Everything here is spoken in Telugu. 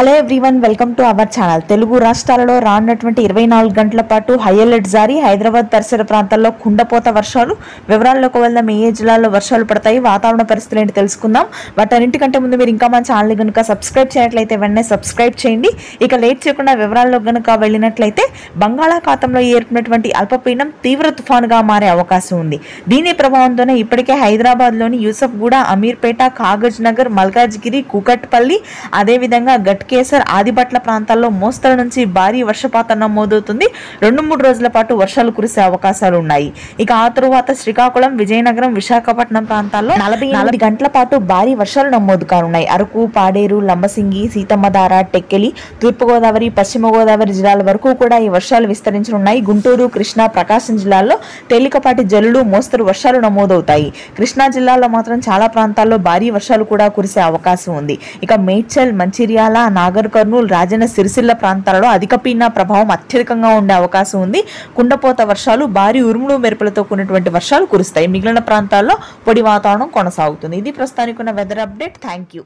Hello everyone, welcome to our channel. Telugu రాష్ట్రాలలో రానున్నటువంటి 24 గంటల పాటు హై అలర్ట్ జారీ. హైదరాబాద్ పరిసర ప్రాంతాల్లో కుండపోత వర్షాలు. వివరాల్లోకి వెళ్దాం. ఏ జిల్లాల్లో వర్షాలు పడతాయి, వాతావరణ పరిస్థితులు ఏంటి తెలుసుకుందాం. వాటన్నింటికంటే ముందు మీరు ఇంకా మన ఛానల్ కనుక సబ్స్క్రైబ్ చేయనట్లయితే వెంటనే సబ్స్క్రైబ్ చేయండి. ఇక లేట్ చేయకుండా వివరాల్లో కనుక వెళ్ళినట్లయితే బంగాళాఖాతంలో ఏర్పడినటువంటి అల్పపీడనం తీవ్ర తుఫానుగా మారే అవకాశం ఉంది. దీని ప్రభావంతోనే ఇప్పటికే హైదరాబాద్లోని యూసఫ్గూడ, అమీర్పేట, కాగజ్ నగర్, మల్కాజ్గిరి, కూకట్పల్లి, అదేవిధంగా గట్కేసర్, ఆదిబట్ల ప్రాంతాల్లో మోస్తరు నుంచి భారీ వర్షపాతం నమోదవుతుంది. 2-3 రోజుల పాటు వర్షాలు కురిసే అవకాశాలు ఉన్నాయి. ఇక ఆ తరువాత శ్రీకాకుళం, విజయనగరం, విశాఖపట్నం ప్రాంతాల్లో 44 గంటల పాటు భారీ వర్షాలు నమోదు కానున్నాయి. అరకు, పాడేరు, లంబసింగి, సీతమ్మధార, టెక్కెలి, తూర్పుగోదావరి, పశ్చిమ గోదావరి జిల్లాల వరకు కూడా ఈ వర్షాలు విస్తరించనున్నాయి. గుంటూరు, కృష్ణా, ప్రకాశం జిల్లాల్లో తేలికపాటి జల్లులు, మోస్తరు వర్షాలు నమోదవుతాయి. కృష్ణా జిల్లాలో మాత్రం చాలా ప్రాంతాల్లో భారీ వర్షాలు కూడా కురిసే అవకాశం ఉంది. ఇక మేడ్చల్, మంచిర్యాల, నాగర్ కర్నూలు, రాజన్న సిరిసిల్ల ప్రాంతాలలో అధిక పీడన ప్రభావం అత్యధికంగా ఉండే అవకాశం ఉంది. కుండపోత వర్షాలు, భారీ ఉరుములు మెరుపులతో కూడినటువంటి వర్షాలు కురుస్తాయి. మిగిలిన ప్రాంతాల్లో పొడి వాతావరణం కొనసాగుతుంది. ఇది ప్రస్తుతానికి ఉన్న వెదర్ అప్డేట్. Thank you.